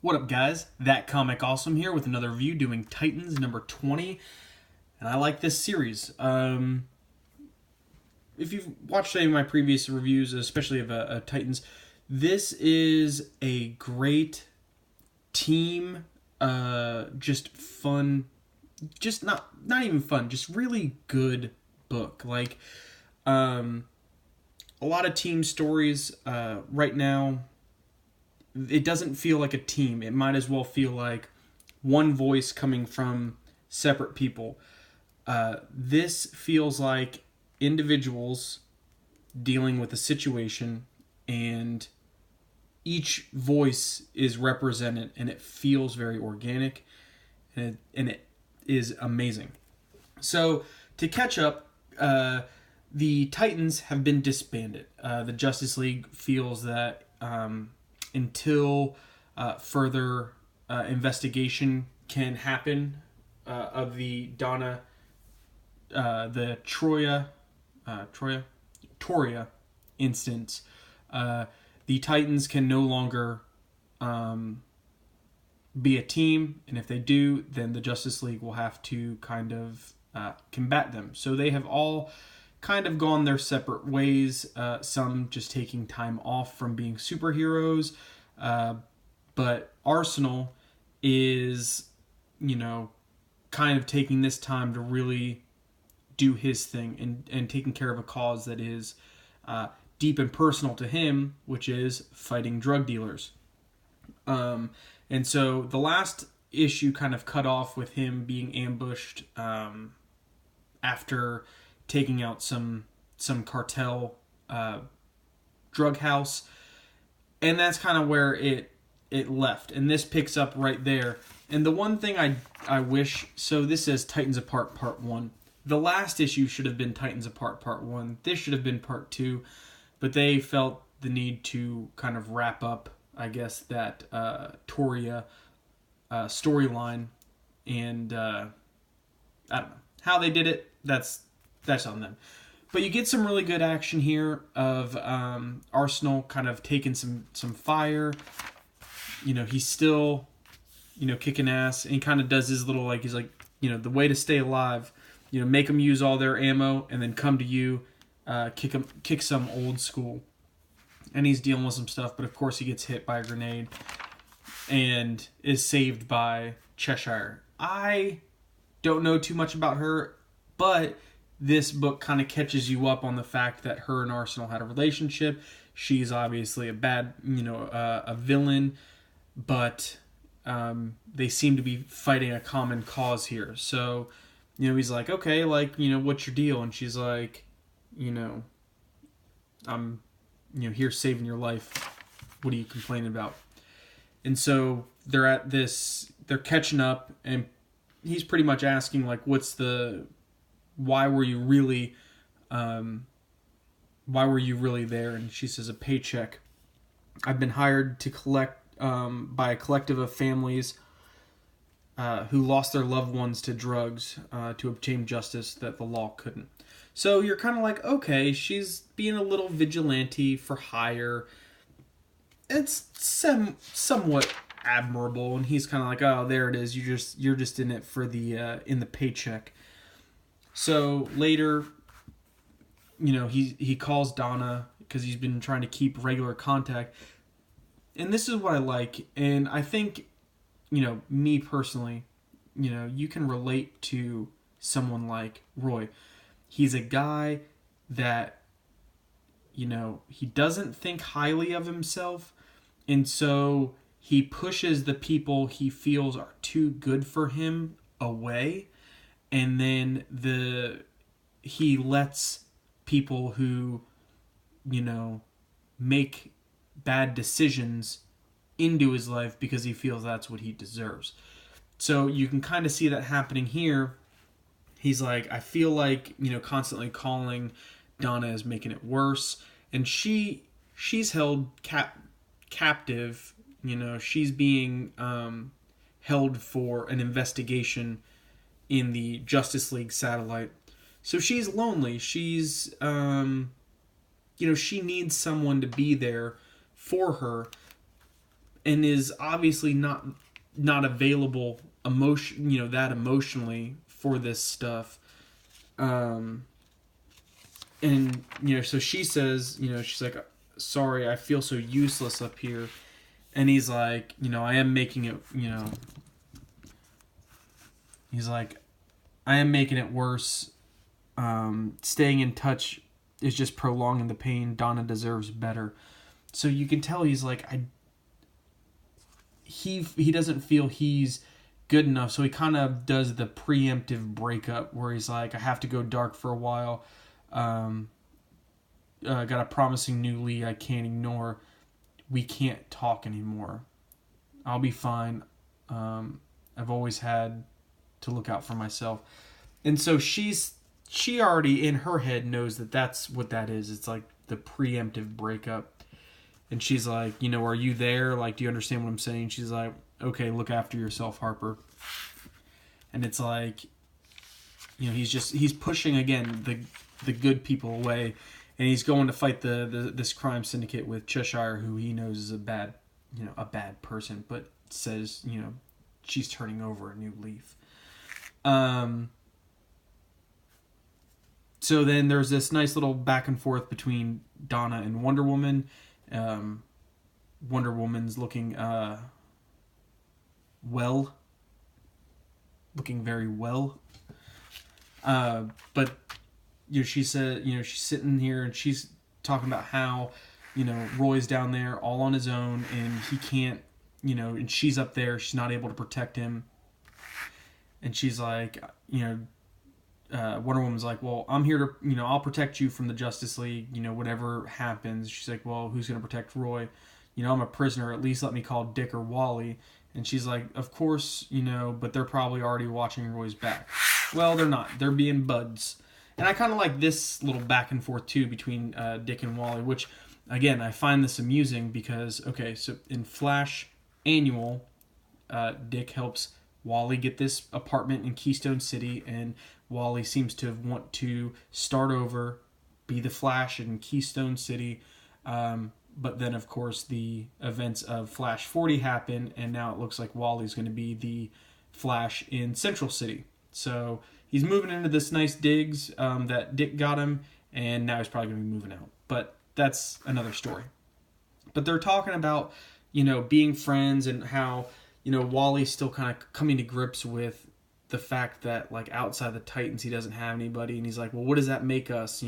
What up, guys? That Comic Awesome here with another review doing Titans number 20. And I like this series. If you've watched any of my previous reviews, especially of Titans, this is a great team, just fun, just not even fun, just really good book. Like, a lot of team stories right now, it doesn't feel like a team. It might as well feel like one voice coming from separate people. This feels like individuals dealing with a situation, and each voice is represented, and it feels very organic, and it is amazing. So, to catch up, the Titans have been disbanded. The Justice League feels that until further investigation can happen of the the Toria instance, the Titans can no longer be a team, and if they do, then the Justice League will have to kind of combat them. So they have all kind of gone their separate ways, some just taking time off from being superheroes, but Arsenal is, kind of taking this time to really do his thing and taking care of a cause that is deep and personal to him, which is fighting drug dealers. And so the last issue kind of cut off with him being ambushed after taking out some cartel drug house, and that's kind of where it left. And this picks up right there. And the one thing I wish, so this says Titans Apart Part 1. The last issue should have been Titans Apart Part 1. This should have been Part 2, but they felt the need to kind of wrap up, I guess, that Toria storyline, and I don't know how they did it. That's on them. But you get some really good action here of Arsenal kind of taking some fire. He's still, kicking ass, and he kind of does his little, he's like, the way to stay alive, make them use all their ammo and then come to you, kick some old school. And he's dealing with some stuff, but of course he gets hit by a grenade and is saved by Cheshire. I don't know too much about her, but this book kind of catches you up on the fact that her and Arsenal had a relationship. She's obviously a bad, a villain, but they seem to be fighting a common cause here. So, he's like, okay, what's your deal? And she's like, I'm, here saving your life. What are you complaining about? And so they're catching up, and he's pretty much asking, why were you really there? And she says, a paycheck. I've been hired to collect by a collective of families who lost their loved ones to drugs to obtain justice that the law couldn't. So you're kind of like, okay, she's being a little vigilante for hire. It's somewhat admirable, and he's kind of like, oh, there it is. You're just in it for the in the paycheck. So later, he calls Donna because he's been trying to keep regular contact. And this is what I like. And I think, me personally, you can relate to someone like Roy. He's a guy that, he doesn't think highly of himself. And so he pushes the people he feels are too good for him away. And then he lets people who, make bad decisions into his life because he feels that's what he deserves. So you can kind of see that happening here. He's like, I feel like, constantly calling Donna is making it worse. And she's held captive. She's being held for an investigation in the Justice League satellite. So she's lonely. She's, she needs someone to be there for her. and is obviously not available that emotionally for this stuff. And so she says, she's like, sorry, I feel so useless up here. And he's like, I am making it, he's like, I am making it worse. Staying in touch is just prolonging the pain. Donna deserves better. So you can tell he's like, he doesn't feel he's good enough. So he kind of does the preemptive breakup where he's like, I have to go dark for a while. Got a promising new lead I can't ignore. We can't talk anymore. I'll be fine. I've always had to look out for myself. And so she already in her head knows that that's what that is. It's like the preemptive breakup. And she's like, are you there? Like, do you understand what I'm saying? She's like, okay, look after yourself, Harper. And it's like, he's pushing again the good people away, and he's going to fight this crime syndicate with Cheshire, who he knows is a bad person, but says, she's turning over a new leaf. So then there's this nice little back and forth between Donna and Wonder Woman. Wonder Woman's looking looking very well. But she said, she's sitting here and she's talking about how, Roy's down there all on his own and he can't, and she's up there, she's not able to protect him. And she's like, Wonder Woman's like, well, I'm here to, I'll protect you from the Justice League, whatever happens. She's like, well, who's going to protect Roy? I'm a prisoner, at least let me call Dick or Wally. And she's like, of course, but they're probably already watching Roy's back. Well, they're not. They're being buds. And I kind of like this little back and forth, too, between Dick and Wally, which, again, I find this amusing because, okay, so in Flash Annual, Dick helps Wally get this apartment in Keystone City, and Wally seems to want to start over, be the Flash in Keystone City. But then, of course, the events of Flash 40 happen, and now it looks like Wally's going to be the Flash in Central City. So he's moving into this nice digs that Dick got him, and now he's probably going to be moving out. But that's another story. But they're talking about, being friends and how, Wally's still kind of coming to grips with the fact that, like, outside the Titans, he doesn't have anybody. And he's like, well, what does that make us?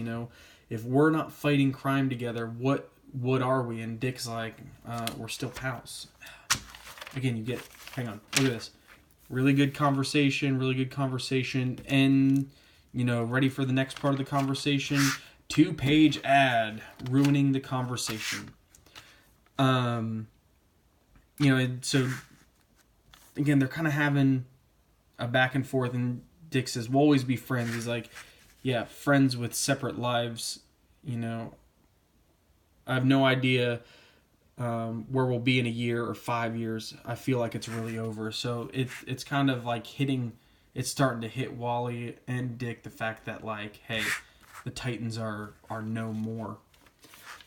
If we're not fighting crime together, what are we? And Dick's like, we're still pals. Again, hang on, look at this. Really good conversation. And, ready for the next part of the conversation. 2-page ad ruining the conversation. And so, again, they're kind of having a back and forth, and Dick says, we'll always be friends. He's like, yeah, friends with separate lives, I have no idea where we'll be in a year or 5 years. I feel like it's really over. So it's kind of like it's starting to hit Wally and Dick, the fact that, like, hey, the Titans are no more.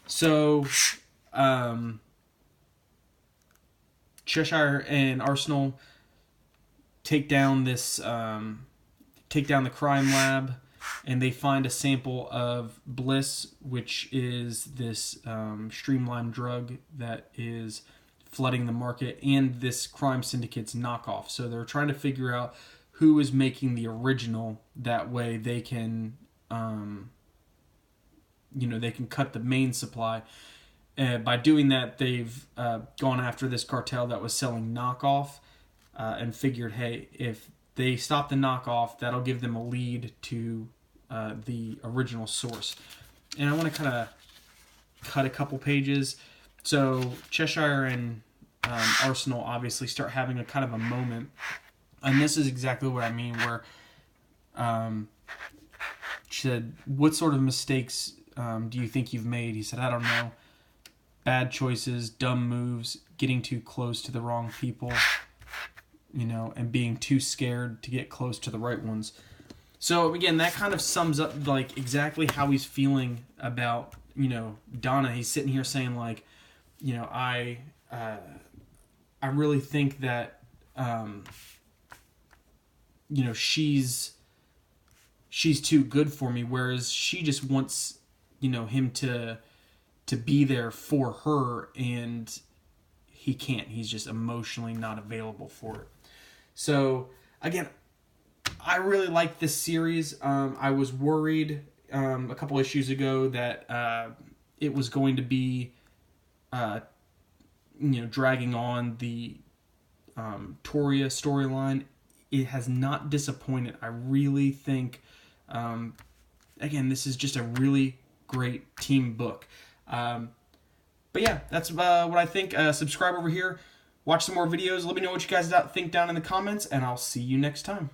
So Cheshire and Arsenal take down the crime lab, and they find a sample of Bliss, which is this streamlined drug that is flooding the market, and this crime syndicate's knockoff. So they're trying to figure out who is making the original. That way they can, they can cut the main supply. By doing that, they've gone after this cartel that was selling knockoff, and figured, hey, if they stop the knockoff, that'll give them a lead to the original source. And I want to kind of cut a couple pages. So Cheshire and Arsenal obviously start having a kind of a moment. And this is exactly what I mean, where she said, what sort of mistakes do you think you've made? He said, I don't know. Bad choices, dumb moves, getting too close to the wrong people, and being too scared to get close to the right ones. So again, that kind of sums up like exactly how he's feeling about, Donna. He's sitting here saying, like, I I really think that you know, she's too good for me, whereas she just wants, you know, him to be there for her, and he can't. He's just emotionally not available for it. So again, I really like this series. I was worried a couple issues ago that it was going to be, you know, dragging on the Toria storyline. It has not disappointed. I really think, again, this is just a really great team book. But yeah, that's what I think. Subscribe over here. Watch some more videos. Let me know what you guys think down in the comments, and I'll see you next time.